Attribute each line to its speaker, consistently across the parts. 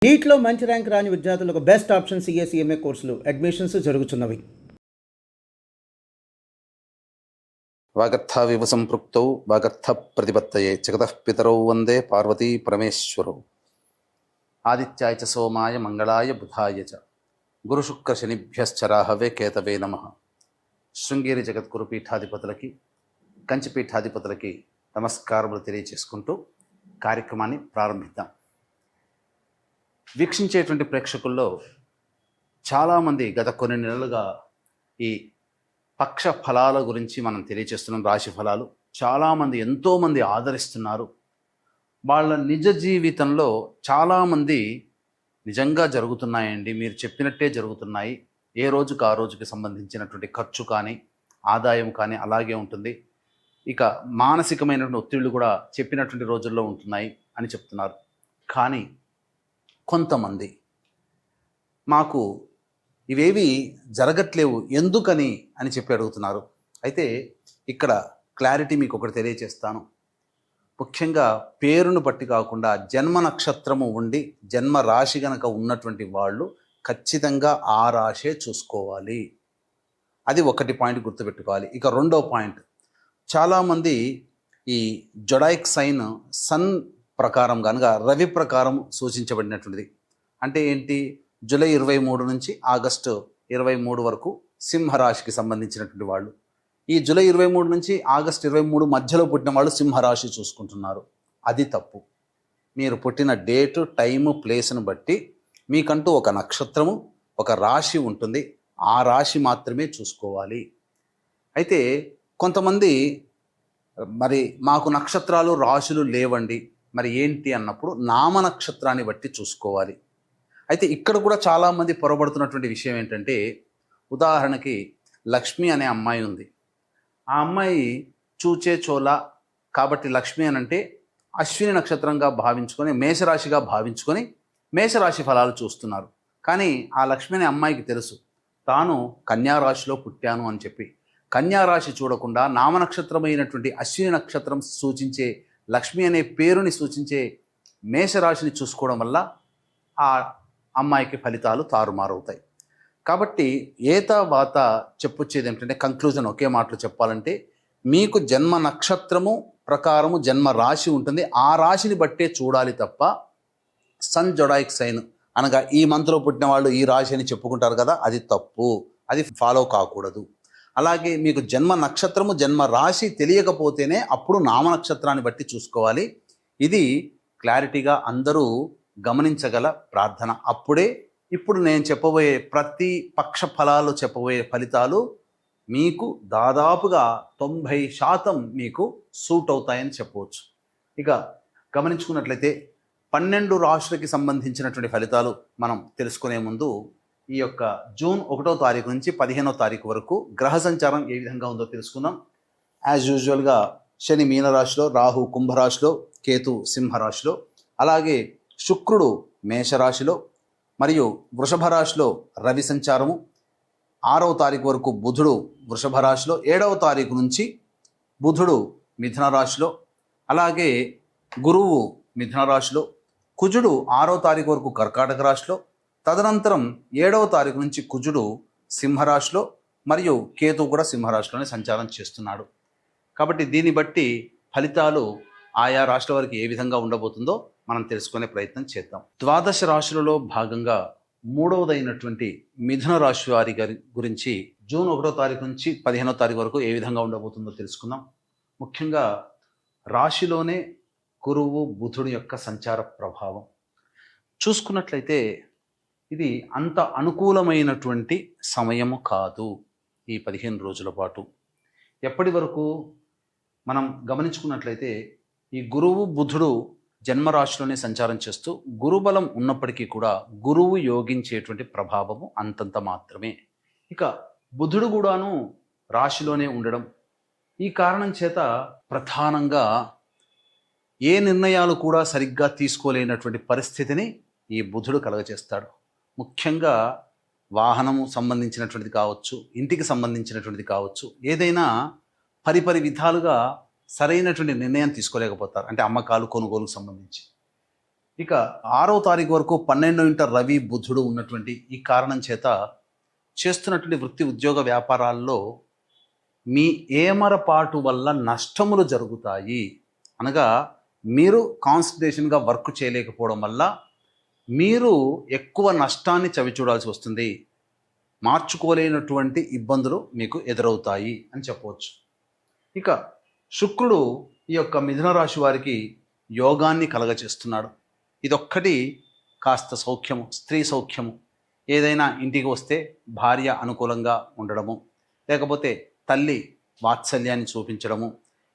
Speaker 1: నీట్లో మంచి ర్యాంక్ రాని విద్యార్థులకు బెస్ట్ ఆప్షన్ సిఎస్ఈఎంఏ కోర్సులు అడ్మిషన్స్ జరుగుతున్నవి.
Speaker 2: వాగర్థావివ సంపృక్తౌ వాగర్థ ప్రతిపత్తయే జగతః పితరౌ వందే పార్వతీ పరమేశ్వరౌ. ఆదిత్యాయ చ సోమాయ మంగళాయ బుధాయ చ గురుశుక్ర శనిభ్యశ్చరాహవే కేతవే నమః. శృంగేరి జగద్గురు పీఠాధిపతులకి కంచి పీఠాధిపతులకి నమస్కారములు తెలియజేసుకుంటూ కార్యక్రమాన్ని ప్రారంభిద్దాం. వీక్షించేటువంటి ప్రేక్షకుల్లో చాలామంది గత కొన్ని నెలలుగా ఈ పక్ష ఫలాల గురించి మనం తెలియజేస్తున్నాం. రాశి ఫలాలు చాలామంది ఎంతోమంది ఆదరిస్తున్నారు. వాళ్ళ నిజ జీవితంలో చాలామంది నిజంగా జరుగుతున్నాయండి, మీరు చెప్పినట్టే జరుగుతున్నాయి, ఏ రోజుకు ఆ రోజుకి సంబంధించినటువంటి ఖర్చు కానీ ఆదాయం కానీ అలాగే ఉంటుంది, ఇక మానసికమైనటువంటి ఒత్తిళ్లు కూడా చెప్పినటువంటి రోజుల్లో ఉంటున్నాయి అని చెప్తున్నారు. కానీ కొంతమంది మాకు ఇవేవి జరగట్లేవు ఎందుకని అని చెప్పి అడుగుతున్నారు. అయితే ఇక్కడ క్లారిటీ మీకు ఒకటి తెలియచేస్తాను. ముఖ్యంగా పేరును బట్టి కాకుండా జన్మ నక్షత్రము ఉండి జన్మ రాశి గనక ఉన్నటువంటి వాళ్ళు ఖచ్చితంగా ఆ రాశే చూసుకోవాలి. అది ఒకటి పాయింట్ గుర్తుపెట్టుకోవాలి. ఇక రెండో పాయింట్, చాలామంది ఈ జొడాయిక్ సైన్ సన్ ప్రకారం కనుక రవి ప్రకారం సూచించబడినటువంటిది. అంటే ఏంటి, జూలై 23 నుంచి ఆగస్టు 23 వరకు సింహరాశికి సంబంధించినటువంటి వాళ్ళు. ఈ జూలై 23 నుంచి ఆగస్టు 23 మధ్యలో పుట్టిన వాళ్ళు సింహరాశి చూసుకుంటున్నారు. అది తప్పు. మీరు పుట్టిన డేటు, టైము, ప్లేస్ను బట్టి మీకంటూ ఒక నక్షత్రము, ఒక రాశి ఉంటుంది. ఆ రాశి మాత్రమే చూసుకోవాలి. అయితే కొంతమంది మరి మాకు నక్షత్రాలు రాశులు లేవండి, మరి ఏంటి అన్నప్పుడు నామ నక్షత్రాన్ని బట్టి చూసుకోవాలి. అయితే ఇక్కడ కూడా చాలామంది పొరబడుతున్నటువంటి విషయం ఏంటంటే, ఉదాహరణకి లక్ష్మి అనే అమ్మాయి ఉంది. ఆ అమ్మాయి చూచే చోళ కాబట్టి లక్ష్మి అని అంటే అశ్విని నక్షత్రంగా భావించుకొని మేషరాశిగా భావించుకొని మేషరాశి ఫలాలు చూస్తున్నారు. కానీ ఆ లక్ష్మి అనే అమ్మాయికి తెలుసు తాను కన్యారాశిలో పుట్టాను అని చెప్పి. కన్యారాశి చూడకుండా నామనక్షత్రమైనటువంటి అశ్విని నక్షత్రం సూచించే లక్ష్మి అనే పేరుని సూచించే మేషరాశిని చూసుకోవడం వల్ల ఆ అమ్మాయికి ఫలితాలు తారుమారవుతాయి. కాబట్టి ఏత వాత చెప్పొచ్చేది ఏమిటంటే, కంక్లూజన్ ఒకే మాటలో చెప్పాలంటే, మీకు జన్మ నక్షత్రము ప్రకారము జన్మ రాశి ఉంటుంది. ఆ రాశిని బట్టే చూడాలి తప్ప సన్ జొడాయిక్ సైన్ అనగా ఈ మంత్లో పుట్టిన వాళ్ళు ఈ రాశి అని చెప్పుకుంటారు కదా, అది తప్పు. అది ఫాలో కాకూడదు. అలాగే మీకు జన్మ నక్షత్రము జన్మ రాశి తెలియకపోతేనే అప్పుడు నామ నక్షత్రాన్ని బట్టి చూసుకోవాలి. ఇది క్లారిటీగా అందరూ గమనించగల ప్రార్థన. అప్పుడే ఇప్పుడు నేను చెప్పబోయే ప్రతి పక్ష ఫలాలు చెప్పబోయే ఫలితాలు మీకు దాదాపుగా 90% మీకు సూట్ అవుతాయని చెప్పవచ్చు. ఇక గమనించుకున్నట్లయితే 12 రాశులకి సంబంధించినటువంటి ఫలితాలు మనం తెలుసుకునే ముందు ఈ యొక్క జూన్ 1వ తారీఖు నుంచి 15వ తారీఖు వరకు గ్రహ సంచారం ఏ విధంగా ఉందో తెలుసుకుందాం. యాజ్ యూజువల్గా శని మీనరాశిలో, రాహు కుంభరాశిలో, కేతు సింహరాశిలో, అలాగే శుక్రుడు మేషరాశిలో మరియు వృషభ రాశిలో రవి సంచారము, 6వ తారీఖు వరకు బుధుడు వృషభ రాశిలో, 7వ తారీఖు నుంచి బుధుడు మిథున రాశిలో, అలాగే గురువు మిథున రాశిలో, కుజుడు 6వ తారీఖు వరకు కర్కాటక రాశిలో, తదనంతరం 7వ తారీఖు నుంచి కుజుడు సింహరాశిలో మరియు కేతు కూడా సింహరాశిలోనే సంచారం చేస్తున్నాడు. కాబట్టి దీన్ని బట్టి ఫలితాలు ఆయా రాశుల వారికి ఏ విధంగా ఉండబోతుందో మనం తెలుసుకునే ప్రయత్నం చేద్దాం. ద్వాదశ రాశులలో భాగంగా 3వదైనటువంటి మిథున రాశి వారి గురించి జూన్ 1వ తారీఖు నుంచి 15వ తారీఖు వరకు ఏ విధంగా ఉండబోతుందో తెలుసుకుందాం. ముఖ్యంగా రాశిలోనే గురువు బుధుడు యొక్క సంచార ప్రభావం చూసుకున్నట్లయితే ఇది అంత అనుకూలమైనటువంటి సమయము కాదు. ఈ 15 రోజుల పాటు ఎప్పటి వరకు మనం గమనించుకున్నట్లయితే ఈ గురువు బుధుడు జన్మరాశిలోనే సంచారం చేస్తూ గురుబలం ఉన్నప్పటికీ కూడా గురువు యోగించేటువంటి ప్రభావము అంతంత మాత్రమే. ఇక బుధుడు కూడాను రాశిలోనే ఉండడం, ఈ కారణం చేత ప్రధానంగా ఏ నిర్ణయాలు కూడా సరిగ్గా తీసుకోలేనటువంటి పరిస్థితిని ఈ బుధుడు కలగచేస్తాడు. ముఖ్యంగా వాహనము సంబంధించినటువంటిది కావచ్చు, ఇంటికి సంబంధించినటువంటిది కావచ్చు, ఏదైనా పరిపరి విధాలుగా సరైనటువంటి నిర్ణయం తీసుకోలేకపోతారు. అంటే అమ్మకాలు కొనుగోలుకు సంబంధించి ఇక 6వ తారీఖు వరకు 12వ ఇంట రవి బుధుడు ఉన్నటువంటి ఈ కారణం చేత చేస్తున్నటువంటి వృత్తి ఉద్యోగ వ్యాపారాల్లో మీ ఏమరపాటు వల్ల నష్టములు జరుగుతాయి. అనగా మీరు కాన్సన్ట్రేషన్గా వర్క్ చేయలేకపోవడం వల్ల మీరు ఎక్కువ నష్టాన్ని చవిచూడాల్సి వస్తుంది. మార్చుకోలేనటువంటి ఇబ్బందులు మీకు ఎదురవుతాయి అని చెప్పవచ్చు. ఇక శుక్రుడు ఈ యొక్క మిథున రాశి వారికి యోగాన్ని కలగచేస్తున్నాడు. ఇదొక్కటి కాస్త సౌఖ్యము, స్త్రీ సౌఖ్యము. ఏదైనా ఇంటికి వస్తే భార్య అనుకూలంగా ఉండడము, లేకపోతే తల్లి వాత్సల్యాన్ని చూపించడము,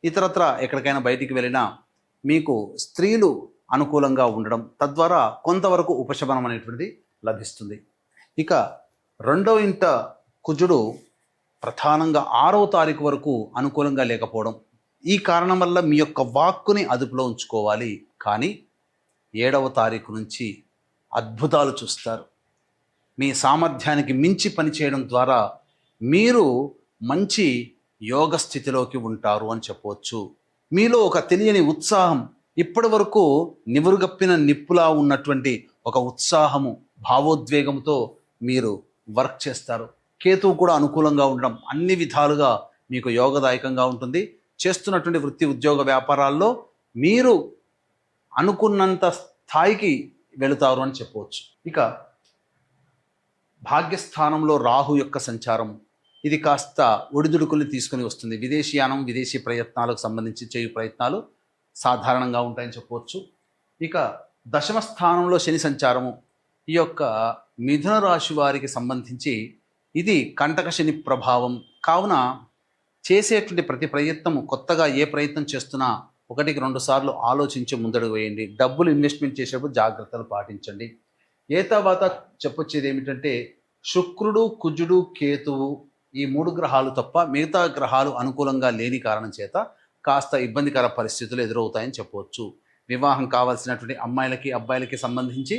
Speaker 2: ఇతరత్ర ఎక్కడికైనా బయటికి వెళ్ళినా మీకు స్త్రీలు అనుకూలంగా ఉండడం, తద్వారా కొంతవరకు ఉపశమనం అనేటువంటిది లభిస్తుంది. ఇక 2వ ఇంట కుజుడు ప్రధానంగా 6వ తారీఖు వరకు అనుకూలంగా లేకపోవడం, ఈ కారణం వల్ల మీ యొక్క వాక్కుని అదుపులో ఉంచుకోవాలి. కానీ 7వ తారీఖు నుంచి అద్భుతాలు చూస్తారు. మీ సామర్థ్యానికి మించి పనిచేయడం ద్వారా మీరు మంచి యోగ స్థితిలోకి ఉంటారు అని చెప్పవచ్చు. మీలో ఒక తెలియని ఉత్సాహం, ఇప్పటి వరకు నివురుగప్పిన నిప్పులా ఉన్నటువంటి ఒక ఉత్సాహము, భావోద్వేగంతో మీరు వర్క్ చేస్తారు. కేతువు కూడా అనుకూలంగా ఉండడం అన్ని విధాలుగా మీకు యోగదాయకంగా ఉంటుంది. చేస్తున్నటువంటి వృత్తి ఉద్యోగ వ్యాపారాల్లో మీరు అనుకున్నంత స్థాయికి వెళుతారు అని చెప్పవచ్చు. ఇక భాగ్యస్థానంలో రాహు యొక్క సంచారం, ఇది కాస్త ఒడిదుడుకుల్ని తీసుకుని వస్తుంది. విదేశీయానం, విదేశీ ప్రయత్నాలకు సంబంధించి చేయు ప్రయత్నాలు సాధారణంగా ఉంటాయని చెప్పవచ్చు. ఇక దశమ స్థానంలో శని సంచారము, ఈ యొక్క మిథున రాశి వారికి సంబంధించి ఇది కంటక శని ప్రభావం కావున చేసేటువంటి ప్రతి ప్రయత్నము, కొత్తగా ఏ ప్రయత్నం చేస్తున్నా 1-2 సార్లు ఆలోచించి ముందడుగు వేయండి. డబ్బులు ఇన్వెస్ట్మెంట్ చేసేటప్పుడు జాగ్రత్తలు పాటించండి. తర్వాత చెప్పొచ్చేది ఏమిటంటే శుక్రుడు, కుజుడు, కేతువు ఈ 3 గ్రహాలు తప్ప మిగతా గ్రహాలు అనుకూలంగా లేని కారణం చేత కాస్త ఇబ్బందికర పరిస్థితులు ఎదురవుతాయని చెప్పవచ్చు. వివాహం కావాల్సినటువంటి అమ్మాయిలకి, అబ్బాయిలకి సంబంధించి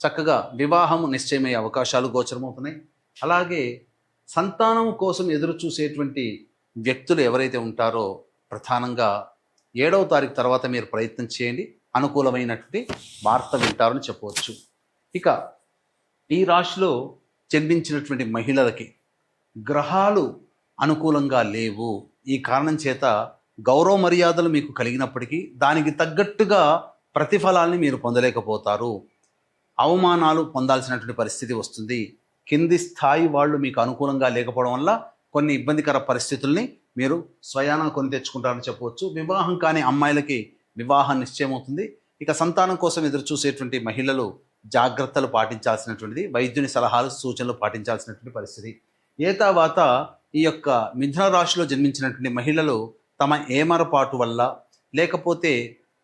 Speaker 2: చక్కగా వివాహము నిశ్చయమయ్యే అవకాశాలు గోచరమవుతున్నాయి. అలాగే సంతానం కోసం ఎదురు చూసేటువంటి వ్యక్తులు ఎవరైతే ఉంటారో ప్రధానంగా 7వ తారీఖు తర్వాత మీరు ప్రయత్నం చేయండి, అనుకూలమైనటువంటి వార్త వింటారని చెప్పవచ్చు. ఇక ఈ రాశిలో జన్మించినటువంటి మహిళలకి గ్రహాలు అనుకూలంగా లేవు. ఈ కారణం చేత గౌరవ మర్యాదలు మీకు కలిగినప్పటికీ దానికి తగ్గట్టుగా ప్రతిఫలాల్ని మీరు పొందలేకపోతారు. అవమానాలు పొందాల్సినటువంటి పరిస్థితి వస్తుంది. కింది స్థాయి వాళ్ళు మీకు అనుకూలంగా లేకపోవడం వల్ల కొన్ని ఇబ్బందికర పరిస్థితుల్ని మీరు స్వయానా కొని తెచ్చుకుంటారని చెప్పవచ్చు. వివాహం కాని అమ్మాయిలకి వివాహం నిశ్చయమవుతుంది. ఇక సంతానం కోసం ఎదురు చూసేటువంటి మహిళలు జాగ్రత్తలు పాటించాల్సినటువంటిది, వైద్యుని సలహాలు, సూచనలు పాటించాల్సినటువంటి పరిస్థితి. తర్వాత ఈ యొక్క మిథున రాశిలో జన్మించినటువంటి మహిళలు తమ ఏమరపాటు వల్ల, లేకపోతే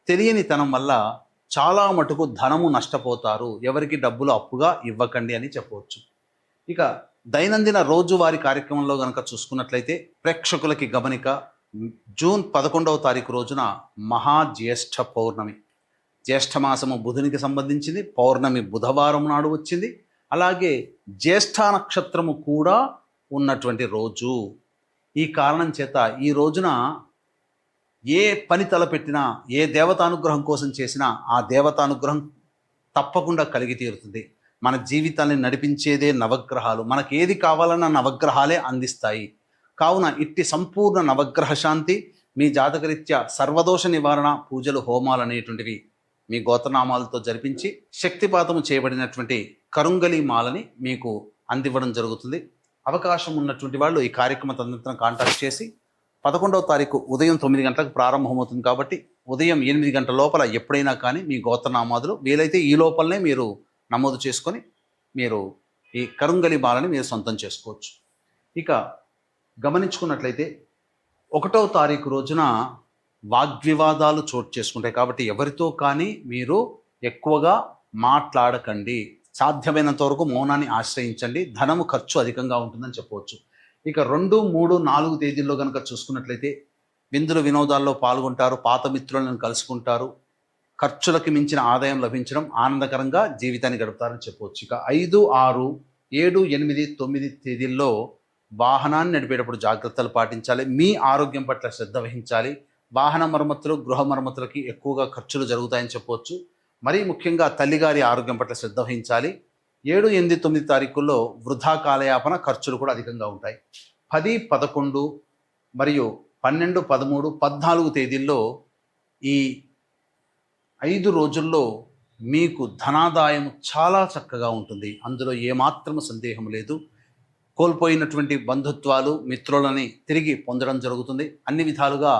Speaker 2: తెలియనితనం వల్ల చాలా మటుకు ధనము నష్టపోతారు. ఎవరికి డబ్బులు అప్పుగా ఇవ్వకండి అని చెప్పవచ్చు. ఇక దైనందిన రోజువారీ కార్యక్రమంలో కనుక చూసుకున్నట్లయితే ప్రేక్షకులకి గమనిక, జూన్ 11వ తారీఖు రోజున మహాజ్యేష్ఠ పౌర్ణమి. జ్యేష్ఠమాసము బుధునికి సంబంధించింది. పౌర్ణమి బుధవారం నాడు వచ్చింది. అలాగే జ్యేష్ఠ నక్షత్రము కూడా ఉన్నటువంటి రోజు. ఈ కారణం చేత ఈ రోజున ఏ పని తలపెట్టినా, ఏ దేవతానుగ్రహం కోసం చేసినా ఆ దేవతానుగ్రహం తప్పకుండా కలిగి తీరుతుంది. మన జీవితాన్ని నడిపించేదే నవగ్రహాలు. మనకి ఏది కావాలన్నా నవగ్రహాలే అందిస్తాయి. కావున ఇట్టి సంపూర్ణ నవగ్రహ శాంతి మీ జాతకరీత్యా సర్వదోష నివారణ పూజలు, హోమాలు అనేటువంటివి మీ గోత్రనామాలతో జరిపించి శక్తిపాతము చేయబడినటువంటి కరుంగలి మాలని మీకు అందివ్వడం జరుగుతుంది. అవకాశం ఉన్నటువంటి వాళ్ళు ఈ కార్యక్రమ తదనంతరం కాంటాక్ట్ చేసి 11వ తారీఖు ఉదయం 9 గంటలకు ప్రారంభమవుతుంది కాబట్టి ఉదయం 8 గంటల లోపల ఎప్పుడైనా కానీ మీ గోత్రనామాదులు వీలైతే ఈ లోపలనే మీరు నమోదు చేసుకొని మీరు ఈ కరుంగలి మాలని మీరు సొంతం చేసుకోవచ్చు. ఇక గమనించుకున్నట్లయితే 1వ తారీఖు రోజున వాగ్వివాదాలు చోటు చేసుకుంటాయి కాబట్టి ఎవరితో కానీ మీరు ఎక్కువగా మాట్లాడకండి. సాధ్యమైనంత వరకు మౌనాన్ని ఆశ్రయించండి. ధనము ఖర్చు అధికంగా ఉంటుందని చెప్పవచ్చు. ఇక 2, 3, 4 తేదీల్లో కనుక చూసుకున్నట్లయితే విందులు వినోదాల్లో పాల్గొంటారు, పాత మిత్రులను కలుసుకుంటారు, ఖర్చులకి మించిన ఆదాయం లభించడం, ఆనందకరంగా జీవితాన్ని గడుపుతారని చెప్పవచ్చు. ఇక 5, 6, 7, 8, 9 తేదీల్లో వాహనాన్ని నడిపేటప్పుడు జాగ్రత్తలు పాటించాలి. మీ ఆరోగ్యం పట్ల శ్రద్ధ వహించాలి. వాహన మరమ్మతులు, గృహ మరమ్మతులకి ఎక్కువగా ఖర్చులు జరుగుతాయని చెప్పవచ్చు. మరీ ముఖ్యంగా తల్లిగారి ఆరోగ్యం పట్ల శ్రద్ధ వహించాలి. 7, 8, 9 తారీఖుల్లో వృధా కాలయాపన ఖర్చులు కూడా అధికంగా ఉంటాయి. 10, 11 మరియు 12, 13, 14 తేదీల్లో ఈ 5 రోజుల్లో మీకు ధనాదాయం చాలా చక్కగా ఉంటుంది. అందులో ఏమాత్రం సందేహం లేదు. కోల్పోయినటువంటి బంధుత్వాలు, మిత్రులని తిరిగి పొందడం జరుగుతుంది. అన్ని విధాలుగా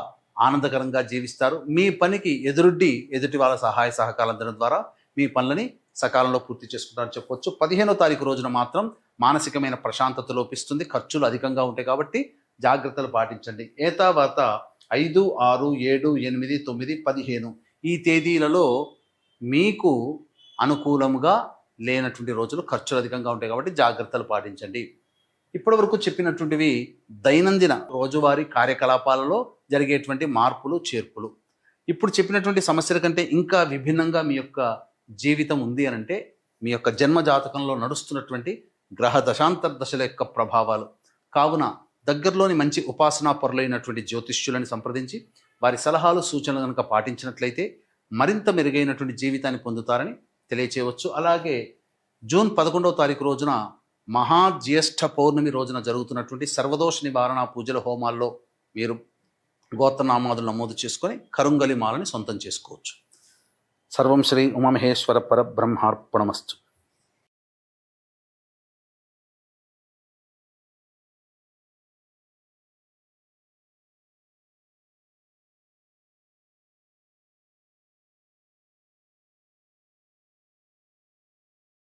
Speaker 2: ఆనందకరంగా జీవిస్తారు. మీ పనికి ఎదుటి వాళ్ళ సహాయ సహకారాలు అందడం ద్వారా మీ పనులని సకాలంలో పూర్తి చేసుకుంటారని చెప్పొచ్చు. 15వ తారీఖు రోజున మాత్రం మానసికమైన ప్రశాంతత లోపిస్తుంది. ఖర్చులు అధికంగా ఉంటాయి కాబట్టి జాగ్రత్తలు పాటించండి. తర్వాత 5, 6, 7, 8, 9, 15 ఈ తేదీలలో మీకు అనుకూలంగా లేనటువంటి రోజులు, ఖర్చులు అధికంగా ఉంటాయి కాబట్టి జాగ్రత్తలు పాటించండి. ఇప్పటి వరకు చెప్పినటువంటివి దైనందిన రోజువారీ కార్యకలాపాలలో జరిగేటువంటి మార్పులు, చేర్పులు. ఇప్పుడు చెప్పినటువంటి సమస్యల కంటే ఇంకా విభిన్నంగా మీ యొక్క జీవితం ఉంది అనంటే మీ యొక్క జన్మ జాతకంలో నడుస్తున్నటువంటి గ్రహ దశాంతర దశల యొక్క ప్రభావాలు. కావున దగ్గరలోని మంచి ఉపాసనా పరులైనటువంటి జ్యోతిష్యులని సంప్రదించి వారి సలహాలు, సూచనలు కనుక పాటించినట్లయితే మరింత మెరుగైనటువంటి జీవితాన్ని పొందుతారని తెలియచేయవచ్చు. అలాగే జూన్ 11వ తారీఖు రోజున మహాజ్యేష్ఠ పౌర్ణమి రోజున జరుగుతున్నటువంటి సర్వదోష నివారణ పూజల హోమాల్లో మీరు గోత్రనామాదులు నమోదు చేసుకొని కరుంగలి మాలని సొంతం చేసుకోవచ్చు. సర్వం శ్రీ ఉమామహేశ్వర పరబ్రహ్మార్పణమస్తు.